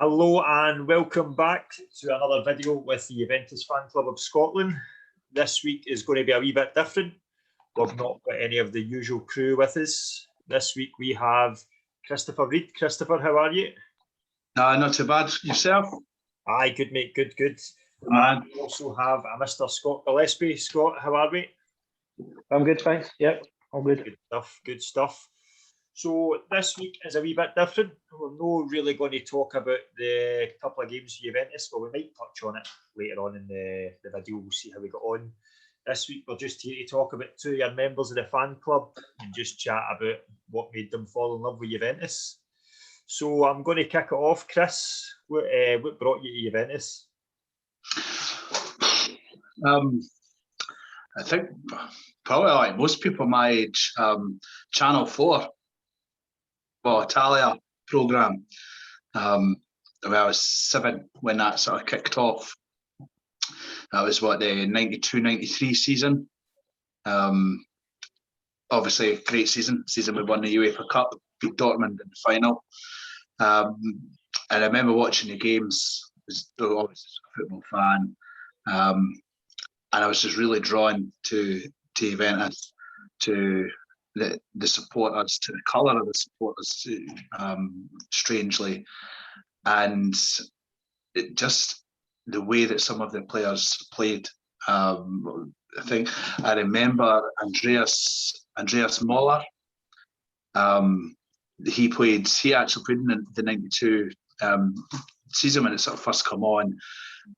Hello and welcome back to another video with the Juventus Fan Club of Scotland. This week is going to be a wee bit different. We've not got any of the usual crew with us. This week we have Christopher Reid. Christopher, how are you? Not too bad. Yourself? Aye, good mate, good. Man. We also have a Mr. Scott Gillespie. Scott, how are we? I'm good, thanks. Yep, all good. Good stuff. So this week is a wee bit different. We're not really going to talk about the couple of games for Juventus, but we might touch on it later on in the video. We'll see how we got on. This week we're just here to talk about two young members of the fan club and just chat about what made them fall in love with Juventus. So I'm going to kick it off. Chris, what brought you to Juventus? I think probably like most people my age, Channel 4. Well, Italia programme. I was 7 when that sort of kicked off. That was the 92-93 season. Obviously, a great season. We won the UEFA Cup, beat Dortmund in the final. And I remember watching the games. I was always a football fan. And I was just really drawn to Juventus, to the supporters, to the colour of the supporters, strangely, and just the way that some of the players played. I think I remember Andreas Moller. He actually played in the 92 season when it sort of first come on.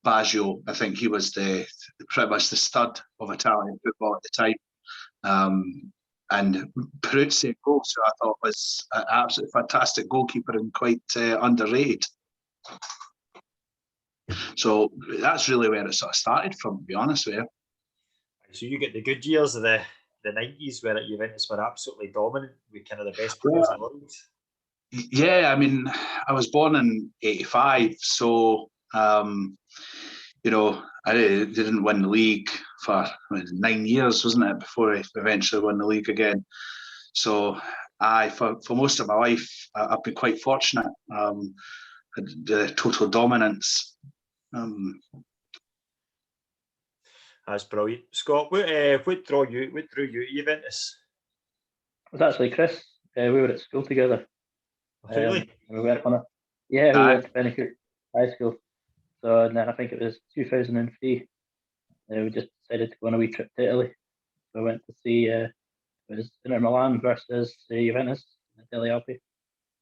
Baggio, I think he was pretty much the stud of Italian football at the time. And Peruzzi, who I thought was an absolutely fantastic goalkeeper and quite underrated. So that's really where it sort of started from, to be honest with you. So you get the good years of the 90s where at Juventus were absolutely dominant with kind of the best players in the world. Yeah, I mean, I was born in 85, so I didn't win the league for 9 years, wasn't it, before I eventually won the league again. So for most of my life, I've been quite fortunate. The total dominance. That's brilliant. Scott, what drew you to Juventus? It was actually Chris. We were at school together. Really? We went on we went to Bennycook High School. So and then I think it was 2003. We just decided to go on a wee trip to Italy. So we went to see it was Inter Milan versus Juventus at Delle Alpi.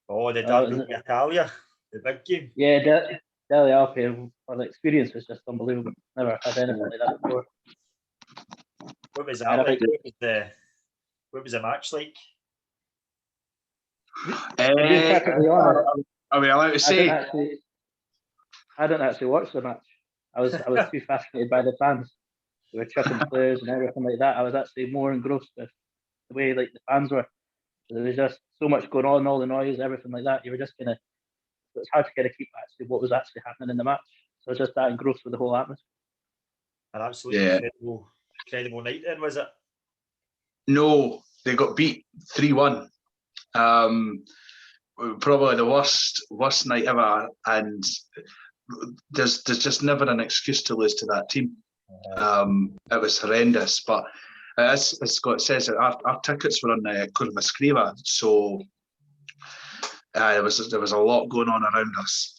Oh, the Derby of Italia, the big game. Yeah, Delle Alpi. Well, the experience was just unbelievable. Never had anything like that before. What was that like? What was the match like? Are we allowed to say? I didn't actually watch the match. I was too fascinated by the fans. They were chucking players and everything like that. I was actually more engrossed with the way the fans were. There was just so much going on, all the noise, everything like that. You were just it's hard to keep actually what was actually happening in the match. So I was just that engrossed with the whole atmosphere. An absolutely incredible night then, was it? No, they got beat 3-1. Probably the worst night ever, and there's just never an excuse to lose to that team. It was horrendous, but as Scott says, our tickets were on the Curva Scriva, so there was a lot going on around us,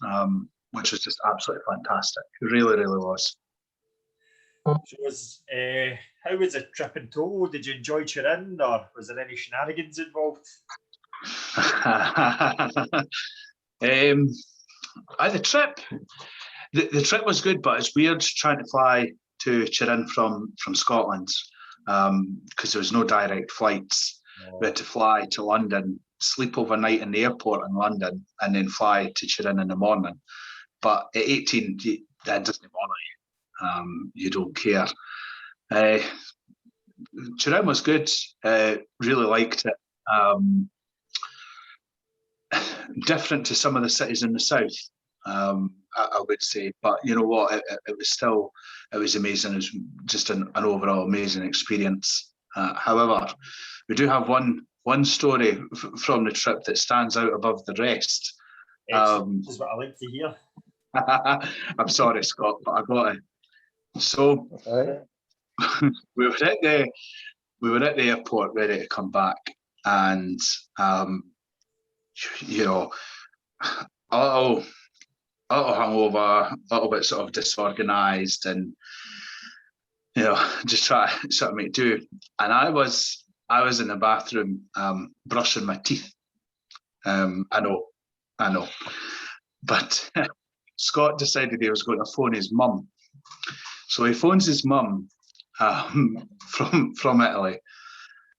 which was just absolutely fantastic. It really, really was. So how was the trip in total? Did you enjoy Turin, or was there any shenanigans involved? The trip was good, but it's weird trying to fly to Turin from Scotland because there was no direct flights. We had to fly to London, sleep overnight in the airport in London, and then fly to Turin in the morning. But at 18, that doesn't bother you. You don't care. Turin was good. Really liked it. Different to some of the cities in the south, I would say, but you know what, it was amazing. It was just an overall amazing experience. However, we do have one story from the trip that stands out above the rest, Excellent. This is what I like to hear. I'm sorry, Scott, but I got it. So we were at the airport ready to come back, and you know, a little hungover, a little bit sort of disorganised, and you know, just try to sort of make do. And I was in the bathroom brushing my teeth. I know, but Scott decided he was going to phone his mum. So he phones his mum from Italy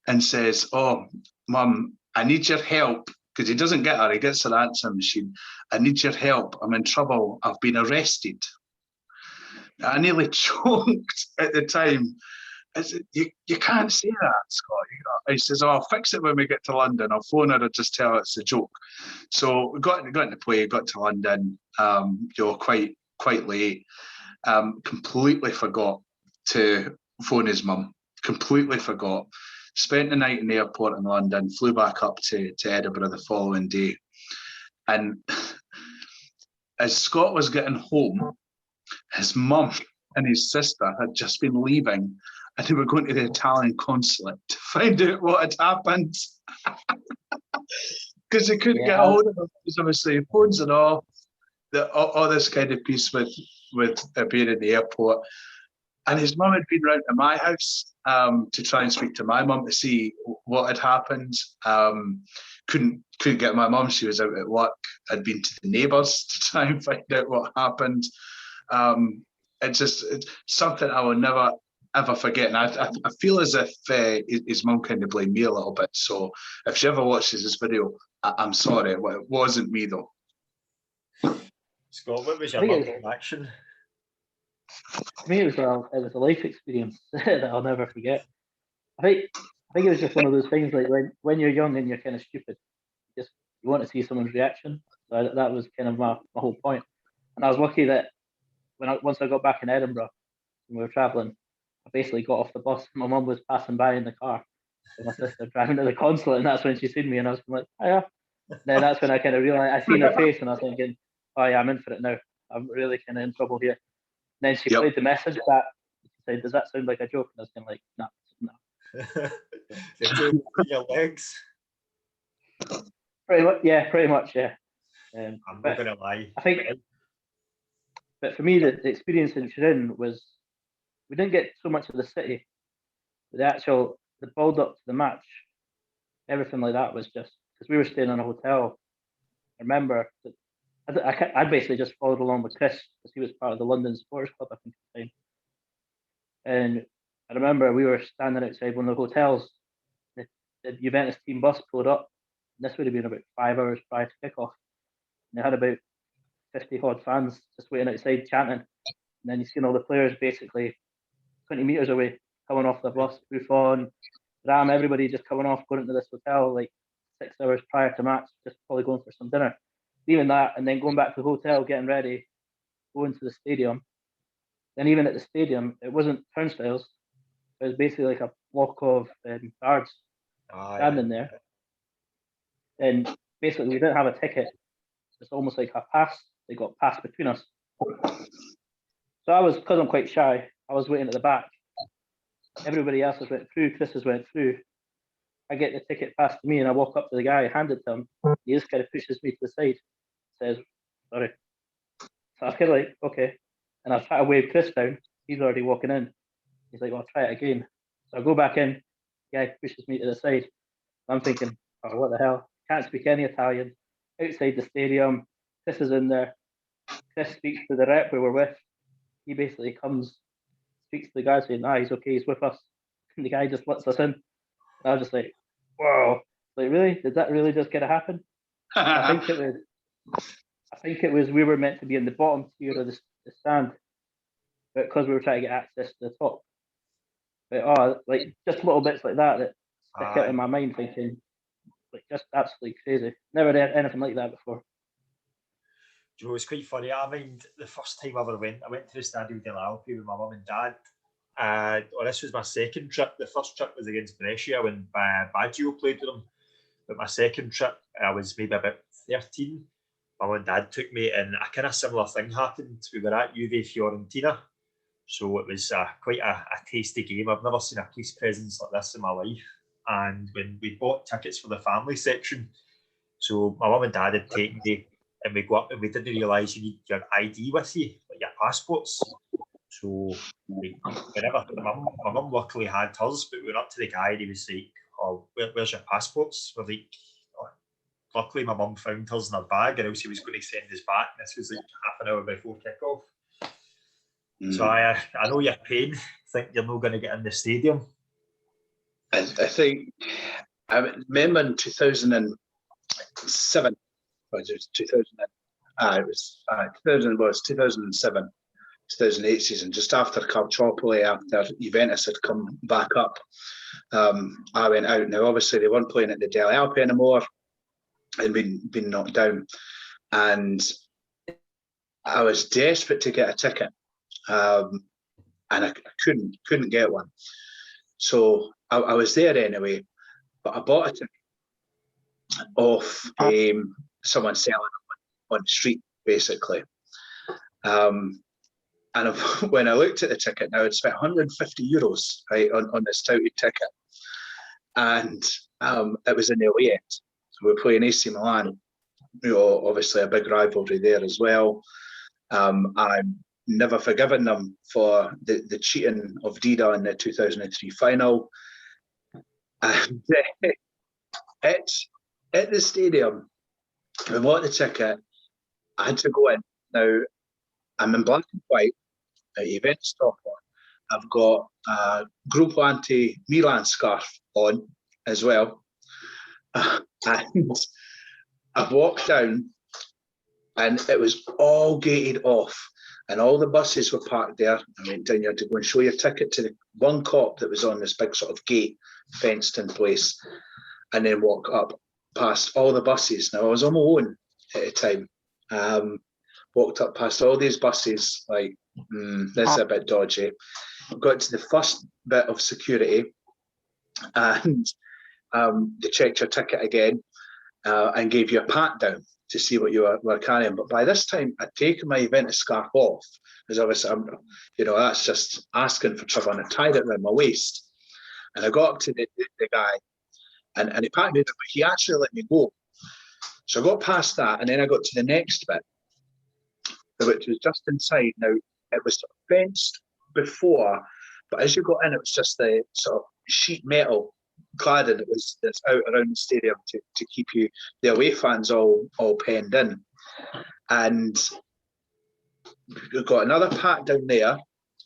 and says, "Oh, Mum, I need your help," because he doesn't get her. He gets her answer machine. "I need your help. I'm in trouble. I've been arrested." I nearly choked at the time. I said, you can't say that, Scott. He says, "Oh, I'll fix it when we get to London. I'll phone her and just tell her it's a joke." So we got into play, got to London, quite late. Completely forgot to phone his mum. Completely forgot. Spent the night in the airport in London, flew back up to Edinburgh the following day. And as Scott was getting home, his mum and his sister had just been leaving, and they were going to the Italian consulate to find out what had happened. Because they couldn't get a hold of him. Because obviously phones and all this kind of piece with being in the airport. And his mum had been round to my house to try and speak to my mum to see what had happened. Couldn't get my mum. She was out at work. I'd been to the neighbours to try and find out what happened. It's something I will never ever forget. And I feel as if his mum kind of blamed me a little bit. So if she ever watches this video, I'm sorry. It wasn't me though. Scott, what was your mum's reaction? For me, it was a life experience that I'll never forget. I think it was just one of those things like when you're young and you're kind of stupid, you want to see someone's reaction. So that was kind of my whole point. And I was lucky that once I got back in Edinburgh and we were travelling, I basically got off the bus. My mum was passing by in the car with my sister driving to the consulate, and that's when she seen me, and I was like, "Oh yeah." Then that's when I kind of realised, I seen her face, and I was thinking, "Oh yeah, I'm in for it now. I'm really kind of in trouble here." And then she played the message back. She said, "Does that sound like a joke?" And I was kind of like, "No." Your legs. Pretty much, yeah. I'm not gonna lie. I think, but for me, the experience in Turin was, we didn't get so much of the city, but the build up to the match, everything like that was just, because we were staying in a hotel. I remember that I basically just followed along with Kris because he was part of the London Supporters Club, I think, at the time. And I remember we were standing outside one of the hotels. The Juventus team bus pulled up. And this would have been about 5 hours prior to kickoff. And they had about 50 odd fans just waiting outside chanting. And then you seen all the players basically 20 metres away coming off the bus, Buffon, Ram, everybody just coming off, going into this hotel like 6 hours prior to match, just probably going for some dinner. Even that, and then going back to the hotel, getting ready, going to the stadium. Then even at the stadium, it wasn't turnstiles. It was basically like a block of guards standing there. And basically, we didn't have a ticket. It's almost like a pass. They got passed between us. So because I'm quite shy, I was waiting at the back. Everybody else has went through. Kris has went through. I get the ticket passed to me, and I walk up to the guy, hand it to him. He just kind of pushes me to the side, says, "Sorry." So I was kind of like, "Okay." And I try to wave Kris down. He's already walking in. He's like, "Well, I'll try it again." So I go back in. The guy pushes me to the side. I'm thinking, "Oh, what the hell? Can't speak any Italian." Outside the stadium, Kris is in there. Kris speaks to the rep we were with. He basically speaks to the guy saying, "He's okay, he's with us." And the guy just lets us in. And I was just like, "Whoa. Like, really? Did that really just get to happen?" I think it was we were meant to be in the bottom tier of the stand, but because we were trying to get access to the top. But like just little bits like that stick out in my mind, thinking, like, just absolutely crazy. Never did anything like that before. Joe, it's quite funny. I mind the first time I ever went to the Stadio dell'Alpi with my mum and dad. This was my second trip. The first trip was against Brescia when Baggio played with them. But my second trip, I was maybe about 13. my mum and dad took me, and a kind of similar thing happened. We were at Juve Fiorentina, so it was quite a tasty game. I've never seen a police presence like this in my life. And when we bought tickets for the family section, so my mum and dad had taken me, and we go up, and we didn't realise you need your ID with you, like your passports. So whenever my mum luckily had hers, but we went up to the guy, and he was like, "Oh, where's your passports?" We're like, oh. Luckily my mum found hers in her bag, or else he was going to send us back. And this was like half an hour before kick-off. So I know your pain. Think you're not going to get in the stadium. I think I remember in 2007. It was 2007, 2008 season, just after Calciopoli, after Juventus had come back up. I went out. Now, obviously, they weren't playing at the Delle Alpi anymore and been knocked down. And I was desperate to get a ticket, and I couldn't get one. So I was there anyway, but I bought a ticket off someone selling on the street, basically. And when I looked at the ticket, now I'd spent €150 right on this touted ticket, and it was in the away end. So we're playing AC Milan, obviously a big rivalry there as well. I'm never forgiven them for the cheating of Dida in the 2003 final. And at the stadium, I bought the ticket. I had to go in. Now, I'm in black and white, Juventus top on. I've got a Gruppo Anti-Milan scarf on as well. And I've walked down, and it was all gated off, and all the buses were parked there. I went down, you had to go and show your ticket to the one cop that was on this big sort of gate, fenced in place, and then walk up past all the buses. Now, I was on my own at the time. Walked up past all these buses, like, this is a bit dodgy. Got to the first bit of security, and they checked your ticket again and gave you a pat down to see what you were carrying. But by this time, I'd taken my Juventus scarf off, because obviously, that's just asking for trouble, and I tied it around my waist. And I got up to the guy, and he patted me, but he actually let me go. So I got past that, and then I got to the next bit, which was just inside. Now, it was fenced before, but as you got in, it was just the sort of sheet metal cladding that's out around the stadium to keep the away fans all penned in. And we got another pat down there, and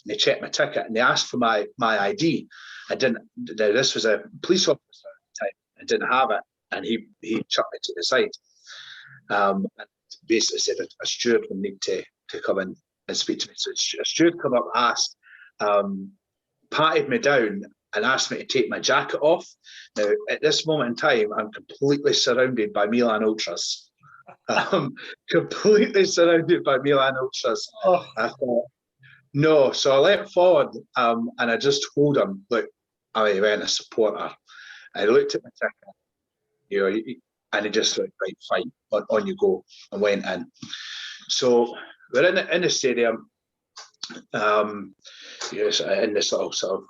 they checked my ticket, and they asked for my ID. I didn't. This was a police officer at the time. I didn't have it, and he chucked me to the side. And basically said a steward would need to come in and speak to me. So a steward come up, asked, patted me down, and asked me to take my jacket off. Now, at this moment in time, I'm completely surrounded by Milan ultras. Completely surrounded by Milan ultras. Oh. I thought, no. So I leapt forward, and I just told him, look, I'm a Juventus supporter. I looked at my ticket, and he just went, right, fine, on you go, and went in. So we're in the stadium, in the sort of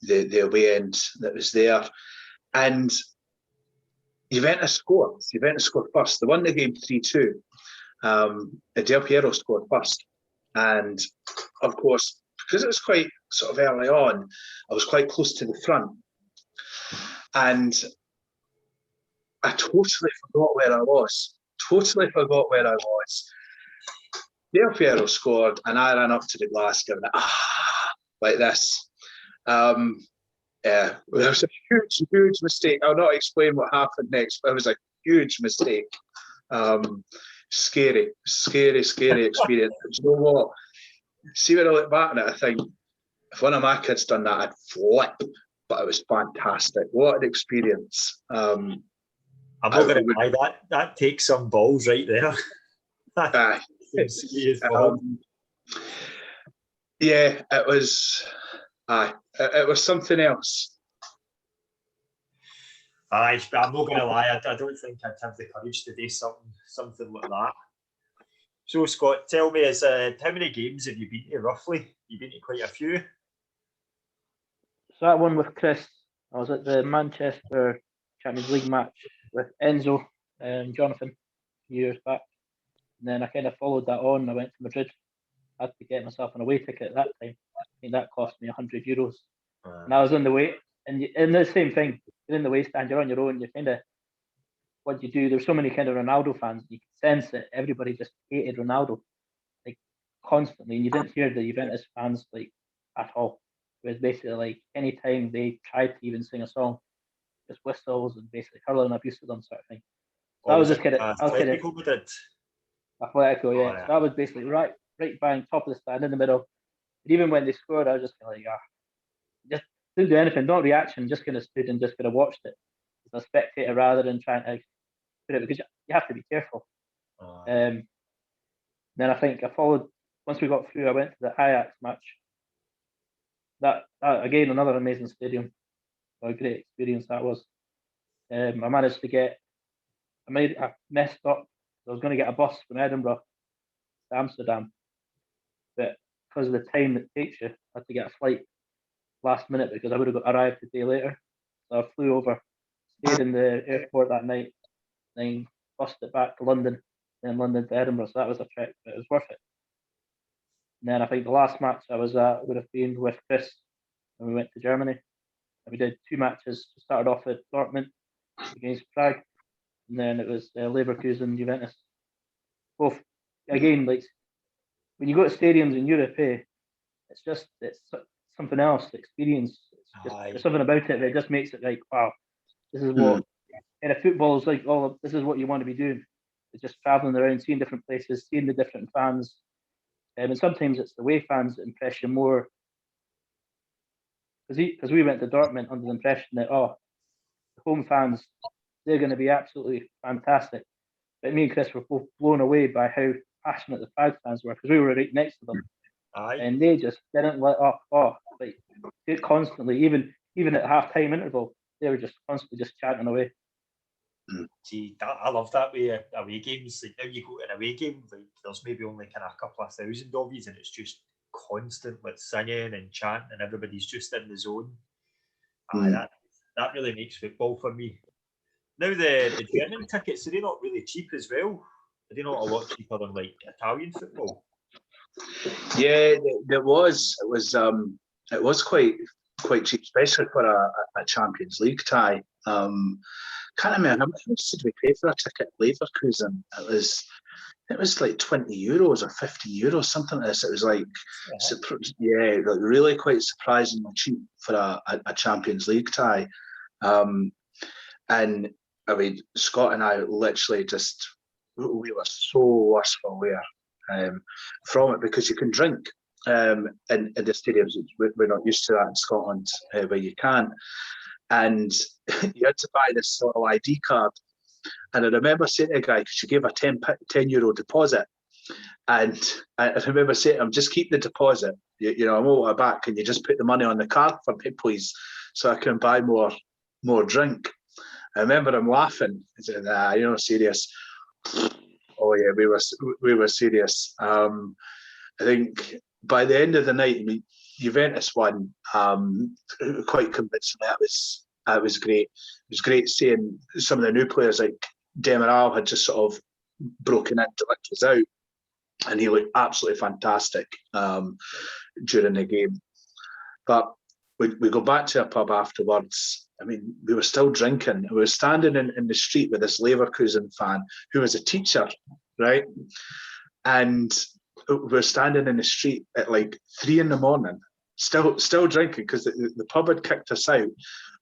the away end that was there, and Juventus scored. Juventus scored first. They won the game 3-2. Del Piero scored first, and of course, because it was quite sort of early on, I was quite close to the front, and I totally forgot where I was. Del Piero scored, and I ran up to the glass, giving it like this. Yeah, it was a huge mistake. I'll not explain what happened next, but it was a huge mistake. Scary experience. But you know what? See, when I look back on it, I think if one of my kids done that, I'd flip. But it was fantastic. What an experience. I'm not going to lie, that takes some balls right there. Yeah, it was. It was something else. I'm not going to lie. I don't think I'd have the courage to do something like that. So, Scott, tell me, how many games have you been to roughly? You've been to quite a few. So that one with Chris, I was at the Manchester Champions League match with Enzo and Jonathan a few years back. And then I kind of followed that on. I went to Madrid. I had to get myself an away ticket at that time. I think that cost me €100. And I was on the way, and the same thing. You're in the way stand, you're on your own. You kind of, what you do, there's so many kind of Ronaldo fans. You can sense that everybody just hated Ronaldo, like constantly. And you didn't hear the Juventus fans like at all. It was basically like anytime they tried to even sing a song, just whistles and basically hurling abuse at them, sort of thing. So I was just kind of, Madrid. Atletico, yeah. So I was basically right bang top of the stand in the middle. And even when they scored, I was just kind of like, just didn't do anything, no reaction, just kind of stood and just kind of watched it as a spectator rather than trying to put it, because you have to be careful. Then I think I followed, once we got through, I went to the Ajax match. That again, another amazing stadium. What a great experience that was. I managed to get, I messed up. I was going to get a bus from Edinburgh to Amsterdam, but because of the time it takes you, I had to get a flight last minute because I would have arrived a day later. So I flew over, stayed in the airport that night, then bussed it back to London, then London to Edinburgh. So that was a trek, but it was worth it. And then I think the last match I was at would have been with Chris, and we went to Germany. And we did 2 matches. We started off at Dortmund against Prague, and then it was Leverkusen, Juventus. Both, again, like when you go to stadiums in Europe, it's something else. The experience, there's something about it that just makes it like, wow, this is what. And football is like this is what you want to be doing. It's just traveling around, seeing different places, seeing the different fans, and sometimes it's the away fans that impress you more. Because we went to Dortmund under the impression that the home fans, they're going to be absolutely fantastic. But me and Chris were both blown away by how passionate the Prague fans were, because we were right next to them. And they just didn't let up. Like constantly, even at half-time interval, they were just constantly just chanting away. See, I love that way away games. Like now you go to an away game, like there's maybe only kind of a couple of thousand of you, and it's just constant with singing and chanting, and everybody's just in the zone. That really makes football for me. Now the German tickets, are they not really cheap as well? Are they not a lot cheaper than like Italian football? Yeah, it was quite cheap, especially for a Champions League tie. Can't remember how much did we pay for a ticket at Leverkusen? It was like €20 or €50, something like this. It was like, really quite surprisingly cheap for a Champions League tie. And I mean, Scott and I literally we were so worse for wear from it, because you can drink in the stadiums. We're not used to that in Scotland, where you can. And you had to buy this sort of ID card. And I remember saying to a guy, because you gave a €10 deposit. And I remember saying to him, just keep the deposit. I'm over back, and you just put the money on the card for me, please, so I can buy more drink. I remember him laughing. He said, you're not serious. Oh yeah, we were serious. I think by the end of the night, I mean, Juventus won quite convincingly. That was great. It was great seeing some of the new players like Demiral had just sort of broken into let us out, and he looked absolutely fantastic during the game. But we go back to a pub afterwards. I mean, we were still drinking. We were standing in the street with this Leverkusen fan who was a teacher, right? And we were standing in the street at like 3 a.m, still drinking, because the pub had kicked us out,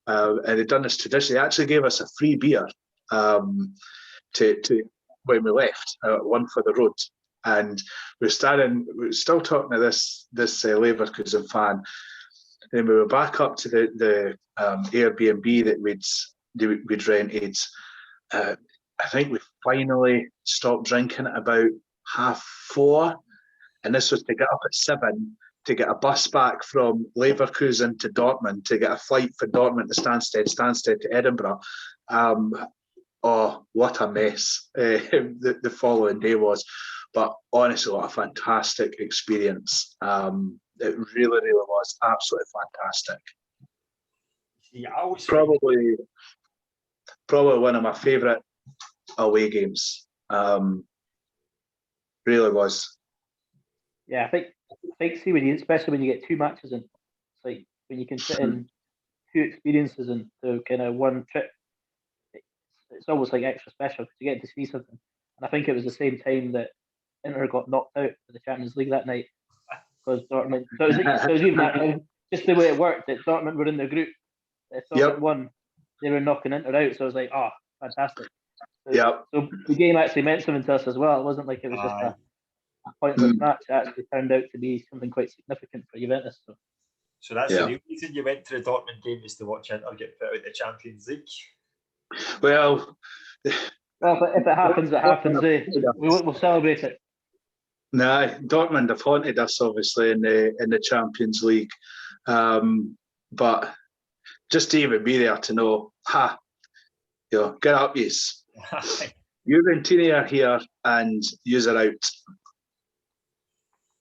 and they'd done this tradition. They actually gave us a free beer to when we left, one for the road. And we were still talking to this Leverkusen fan. Then we were back up to the Airbnb that we'd rented. I think we finally stopped drinking at about 4:30, and this was to get up at 7 to get a bus back from Leverkusen to Dortmund, to get a flight for Dortmund to Stansted to Edinburgh. Oh, what a mess the following day was. But honestly, what a fantastic experience. It really, really was absolutely fantastic. See, I always Probably one of my favourite away games. Really was. Yeah, I think see especially when you get two matches in, it's like when you can fit in two experiences into kind of one trip, it's almost like extra special because you get to see something. And I think it was the same time that Inter got knocked out for the Champions League that night because Dortmund. So it was even that, just the way it worked. That Dortmund were in the group. If Dortmund won, they were knocking Inter out. So I was like, oh, fantastic. So the game actually meant something to us as well. It wasn't like it was just a pointless match. It actually turned out to be something quite significant for Juventus. So that's the real reason you went to the Dortmund game, is to watch Inter get put out the Champions League. Well, if it happens, it happens. We'll celebrate it. Nah, Dortmund have haunted us obviously in the Champions League, but just to even be there to know, get up, yes. Juventini are here and yous are out.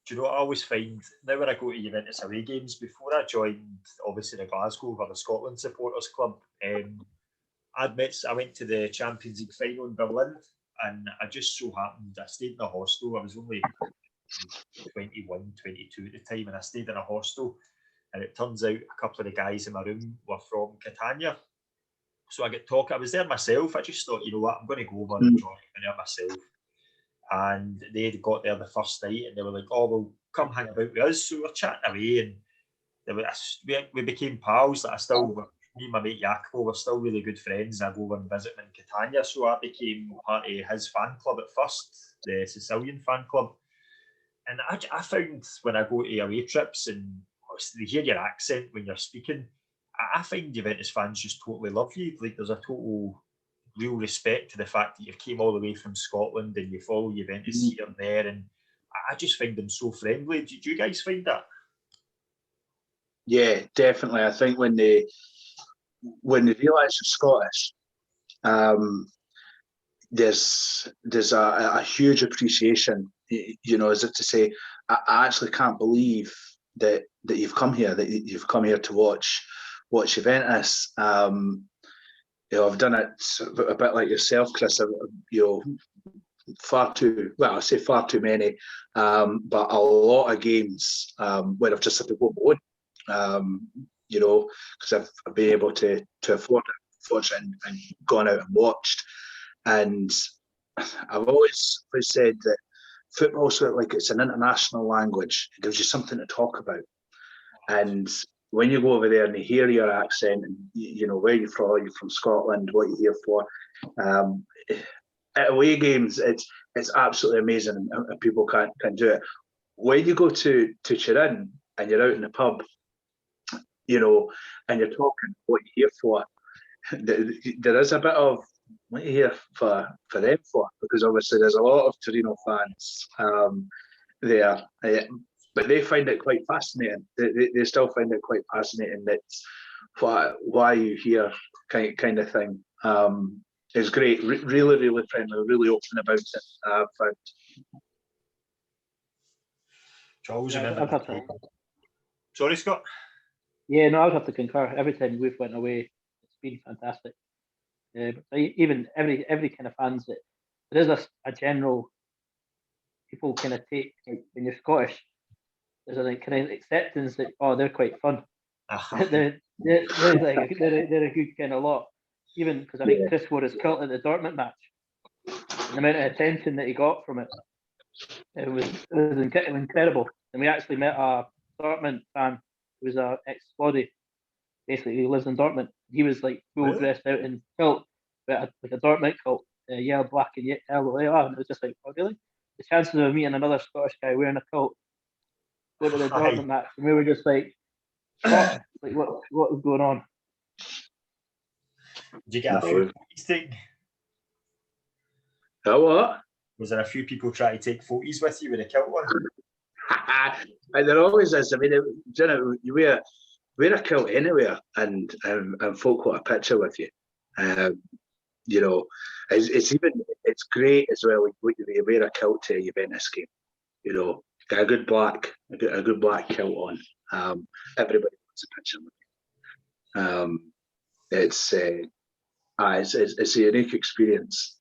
Do you know what I always find now when I go to Juventus away games? Before I joined, obviously, the Glasgow or the Scotland Supporters Club, I went to the Champions League final in Berlin, and I just so happened I stayed in a hostel. I was only 21, 22 at the time, and I stayed in a hostel. And it turns out a couple of the guys in my room were from Catania. So I get talking. I was there myself. I just thought, you know what, I'm going to go over and enjoy it there myself. And they had got there the first night, and they were like, "Oh, well, come hang about with us." So we were chatting away, and we became pals. That me and my mate Jacopo were still really good friends. I go over and visit him in Catania, so I became part of his fan club at first, the Sicilian fan club. And I found when I go to away trips and they hear your accent when you're speaking, I find Juventus fans just totally love you. Like, there's a total real respect to the fact that you've came all the way from Scotland and you follow Juventus here and there, and I just find them so friendly. Do you guys find that? Yeah, definitely. I think when they realise you're Scottish, there's a huge appreciation. You know, as if to say, I actually can't believe that you've come here, to watch Juventus. I've done it a bit like yourself, Kris. Far too many, but a lot of games where I've just had to go on, because I've been able to afford it and gone out and watched. And I've always said that football is like it's an international language. It gives you something to talk about. And when you go over there and you hear your accent and where you're from Scotland, what you're here for, at away games, it's absolutely amazing, and people can do it. When you go to Turin and you're out in the pub, and you're talking what you're here for, there is a bit of what you're here for them for, because obviously there's a lot of Torino fans there. But they find it quite fascinating. They still find it quite fascinating that why you here kind of thing. It's great, really, really friendly, really open about it. I've found. Charles, sorry, Scott. Yeah, no, I'd have to concur. Every time we've went away, it's been fantastic. Even every kind of fans that there is a general people kind of take, like, when you're Scottish. There's a kind of acceptance that they're quite fun. they're a good kind of lot. Even because I think Kris wore his kilt at the Dortmund match. And the amount of attention that he got from it, it was incredible. And we actually met a Dortmund fan who was an ex-Squaddy. Basically, he lives in Dortmund. He was like full dressed out in kilt, like a Dortmund kilt, yellow, black, and yellow. And it was just like, oh really? The chances of meeting another Scottish guy wearing a kilt go to the Dortmund match, and we were just like, shocked, like what was going on? Did you get a few photos taken? What? Was there a few people trying to take photos with you with a kilt on? And there always is. I mean, you wear a kilt anywhere, and folk want a picture with you. You know, it's great as well when you wear a kilt to a Juventus game. You know, got a good black kilt on. Everybody wants a picture with you. It's a unique experience.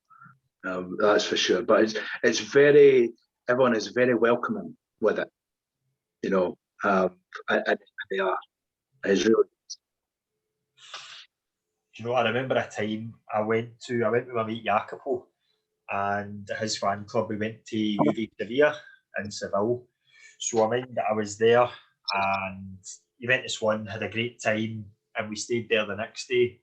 That's for sure. But it's very, everyone is very welcoming with it. You know, and they are. It's really. You know, I remember a time I went with my mate Jacopo and his fan club. We went to Juve Sevilla in Seville. So I mind that I was there and Juventus won, had a great time, and we stayed there the next day.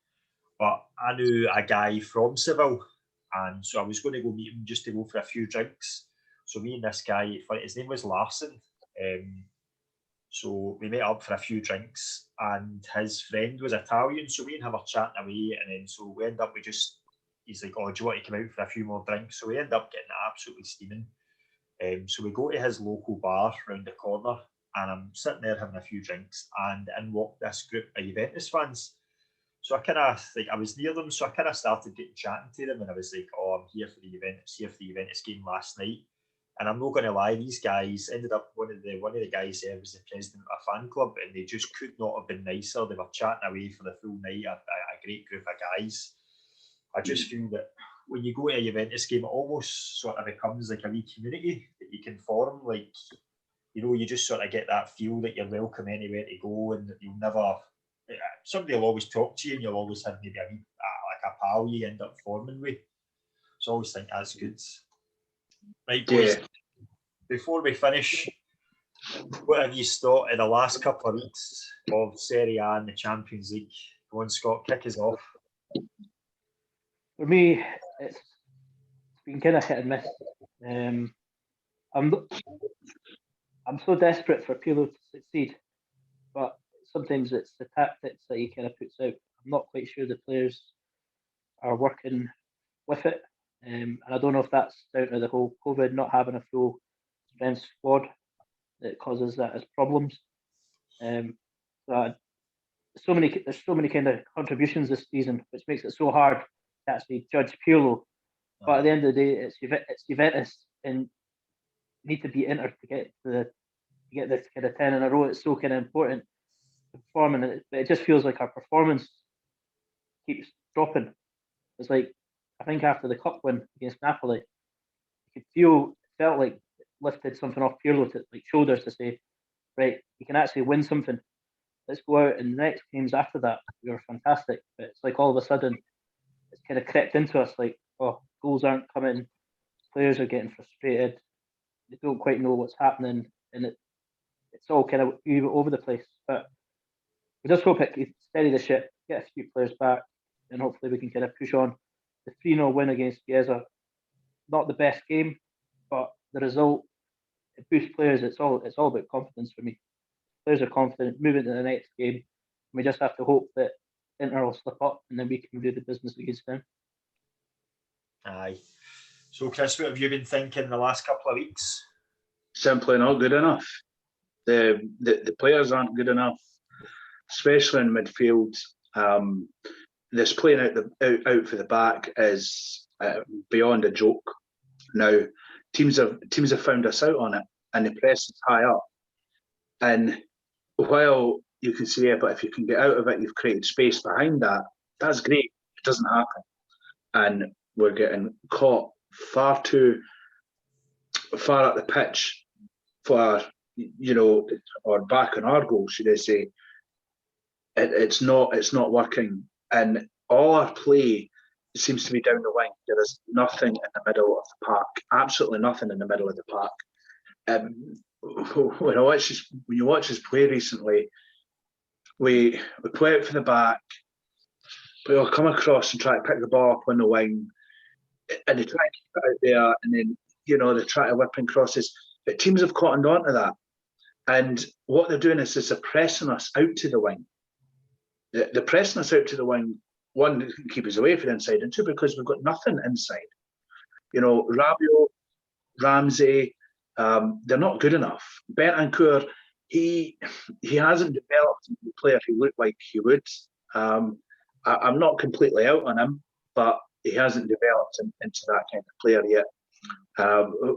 But I knew a guy from Seville, and so I was going to go meet him just to go for a few drinks. So me and this guy, his name was Larson. So we met up for a few drinks, and his friend was Italian, so we and him were chatting away, and then so we end up he's like, "Oh, do you want to come out for a few more drinks?" So we end up getting absolutely steaming. So we go to his local bar round the corner, and I'm sitting there having a few drinks, and in walked this group of Juventus fans. So I was near them, so I kind of started getting chatting to them, and I was like, "Oh, I'm here for the Juventus game last night." And I'm not going to lie, these guys ended up one of the guys there was the president of a fan club, and they just could not have been nicer. They were chatting away for the full night. A great group of guys. I just feel that when you go to a Juventus game, it almost sort of becomes like a wee community that you can form. Like, you know, you just sort of get that feel that you're welcome anywhere to go, and that you'll never. Somebody will always talk to you, and you'll always have maybe like a pal you end up forming with. So I always think that's good. Right, boys, before we finish, what have you thought in the last couple of weeks of Serie A and the Champions League? Go on, Scott, kick us off. For me, it's been kind of hit and miss. I'm so desperate for Pirlo to succeed, but sometimes it's the tactics that he kind of puts out. I'm not quite sure the players are working with it. And I don't know if that's down to the whole COVID, not having a full strength squad that causes that as problems. There's so many kind of contributions this season, which makes it so hard to actually judge Pirlo. But at the end of the day, it's Juventus, and you need to beat Inter to get this kind of 10 in a row. It's so kind of important to perform, but it just feels like our performance keeps dropping. It's like, I think after the cup win against Napoli, it felt like it lifted something off Pirlo to like shoulders to say, right, you can actually win something. Let's go out, and the next games after that, we were fantastic. But it's like all of a sudden, it's kind of crept into us like, oh, goals aren't coming, players are getting frustrated, they don't quite know what's happening, and it's all kind of over the place. But we just hope it can steady the ship, get a few players back, and hopefully we can kind of push on. The 3-0 win against Chiesa, not the best game, but the result, it boosts players. It's all about confidence for me. Players are confident, moving to the next game. We just have to hope that Inter will slip up, and then we can do the business against them. Aye. So, Chris, what have you been thinking in the last couple of weeks? Simply not good enough. The players aren't good enough, especially in midfield. This playing out for the back is beyond a joke. Now, teams have found us out on it, and the press is high up. And while you can say, yeah, but if you can get out of it, you've created space behind that. That's great. It doesn't happen, and we're getting caught far too far up the pitch for, you know, or back on our goal, should I say. It's not working. And all our play seems to be down the wing. There is nothing in the middle of the park. Absolutely nothing in the middle of the park. When you watch us play recently, we play out for the back, but we'll come across and try to pick the ball up on the wing, and they try to keep it out there, and then, you know, they try to whip in crosses. But teams have cottoned on to that. And what they're doing is they're pressing us out to the wing. They're pressing us out to the wing, one, to keep us away from the inside, and two, because we've got nothing inside. You know, Rabiot, Ramsey, they're not good enough. Bentancur, he hasn't developed into the player he looked like he would. I'm not completely out on him, but developed into that kind of player yet.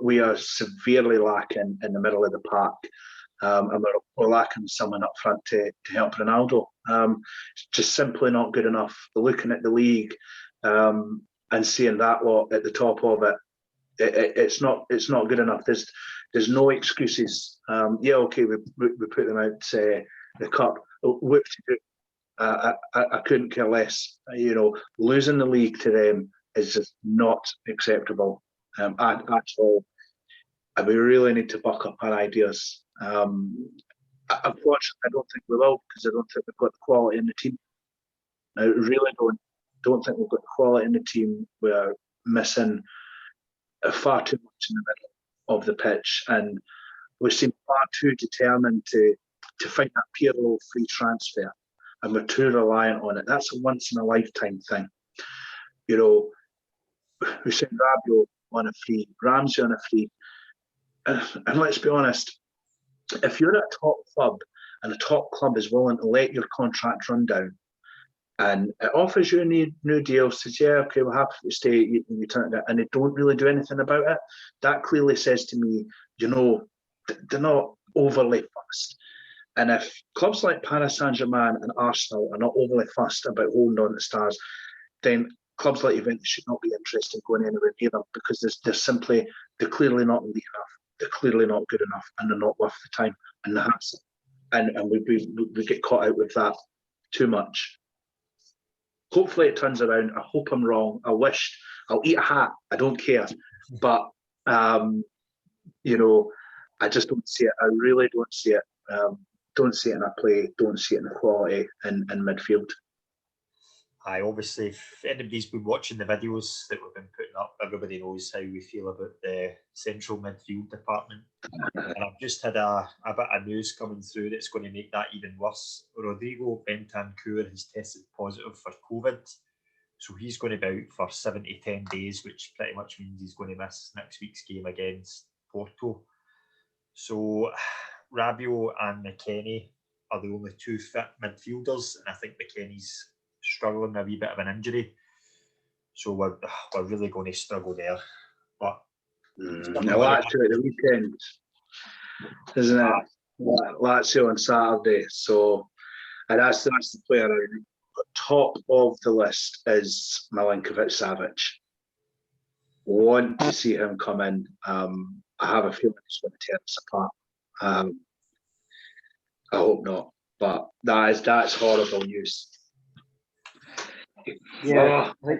We are severely lacking in the middle of the park, and we're lacking someone up front to help Ronaldo. It's just simply not good enough. Looking at the league and seeing that lot at the top of it, it's not good enough. There's no excuses. Okay, we put them out the cup. I couldn't care less. Losing the league to them is just not acceptable at all. And we really need to buck up our ideas. Unfortunately, I don't think we will, because I don't think we've got the quality in the team. I really don't think we've got the quality in the team. We're missing far too much in the middle of the pitch, and we seem far too determined to find that Pirlo free transfer, and we're too reliant on it. That's a once in a lifetime thing. We sent Rabiot on a free, Ramsey on a free, and let's be honest, if you're at a top club and the top club is willing to let your contract run down, and it offers you a new deal, says, yeah, okay, we're happy to stay, you turn it down, and they don't really do anything about it, that clearly says to me, they're not overly fussed. And if clubs like Paris Saint-Germain and Arsenal are not overly fussed about holding on to stars, then clubs like Juventus should not be interested in going anywhere near them, because they're clearly not elite enough, they're clearly not good enough, and they're not worth the time and the hassle. And we get caught out with that too much. Hopefully it turns around. I hope I'm wrong. I'll eat a hat. I don't care. But, I just don't see it. I really don't see it. Don't see it in a play. Don't see it in the quality in midfield. Obviously, if anybody's been watching the videos that we've been putting up, everybody knows how we feel about the central midfield department. And I've just had a bit of news coming through that's going to make that even worse. Rodrigo Bentancur has tested positive for COVID. So he's going to be out for 7 to 10 days, which pretty much means he's going to miss next week's game against Porto. So Rabiot and McKennie are the only two fit midfielders, and I think McKennie's struggling with a wee bit of an injury, so we're really going to struggle there. But Lazio at the weekend, isn't it? Lazio on Saturday, so and that's the player. Top of the list is Milinkovic-Savic. Want to see him come in. I have a feeling he's going to tear us apart. I hope not, but that's horrible news. Yeah, I think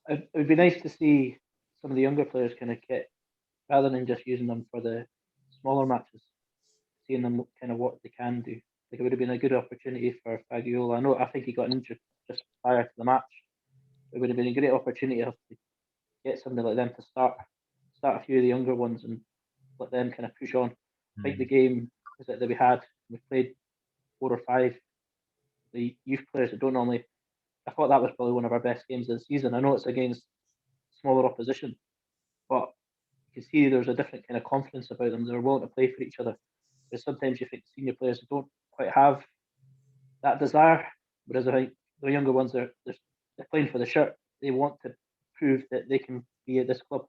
it would be nice to see some of the younger players kind of get, rather than just using them for the smaller matches, seeing them kind of what they can do. Like, it would have been a good opportunity for Fagioli. I think he got injured just prior to the match. It would have been a great opportunity to get somebody like them to start a few of the younger ones and let them kind of push on. I think the game that we had, we played 4 or 5 the youth players that don't normally. I thought that was probably one of our best games of the season. I know it's against smaller opposition, but you can see there's a different kind of confidence about them. They're willing to play for each other. But sometimes you think senior players don't quite have that desire, whereas I think the younger ones, they're playing for the shirt. They want to prove that they can be at this club.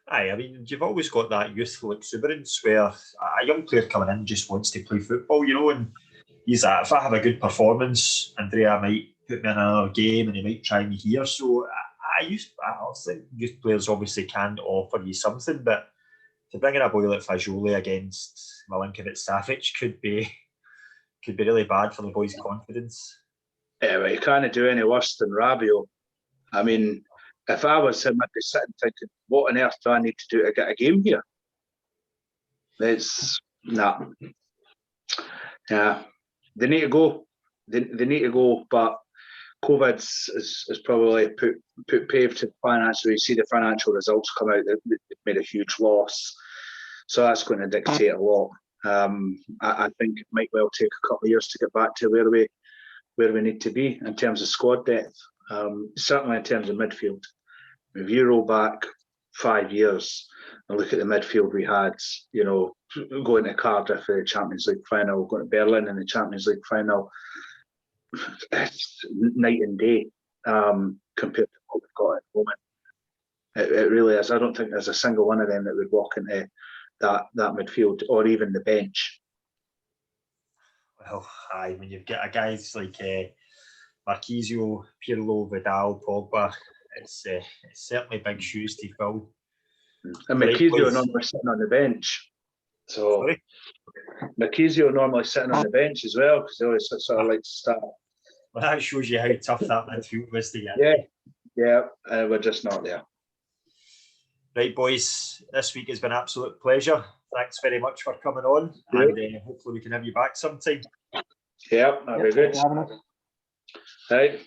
I mean, you've always got that youthful exuberance where a young player coming in just wants to play football, and he's like, if I have a good performance, Andrea might put me in another game and he might try me here. So I think youth players obviously can offer you something, but to bring in a boy like Fagioli against Milinkovic-Savic could be really bad for the boys' confidence. Yeah, but you can't do any worse than Rabiot. I mean, if I was him, I'd be sitting thinking, what on earth do I need to do to get a game here? It's nah. Yeah, they need to go. They need to go, but COVID has probably put paved to financial. You see the financial results come out. They've made a huge loss, so that's going to dictate a lot. I think it might well take a couple of years to get back to where we need to be in terms of squad depth. Certainly in terms of midfield. If you roll back 5 years and look at the midfield we had, going to Cardiff for the Champions League final, going to Berlin in the Champions League final, it's night and day. compared to what we've got at the moment. It really is. I don't think there's a single one of them that would walk into that midfield or even the bench. Well, aye, when you've got guys like Marquisio, Pirlo, Vidal, Pogba, it's certainly big shoes to fill. And Great Marquisio place. normally sitting on the bench. So Sorry? Marquisio normally sitting on the bench as well because they always sort of like to start. Well, that shows you how tough that midfield was to get. Yeah, we're just not there. Right, boys, this week has been an absolute pleasure. Thanks very much for coming on, and hopefully we can have you back sometime. Yeah, that'd be good. Having us. Right.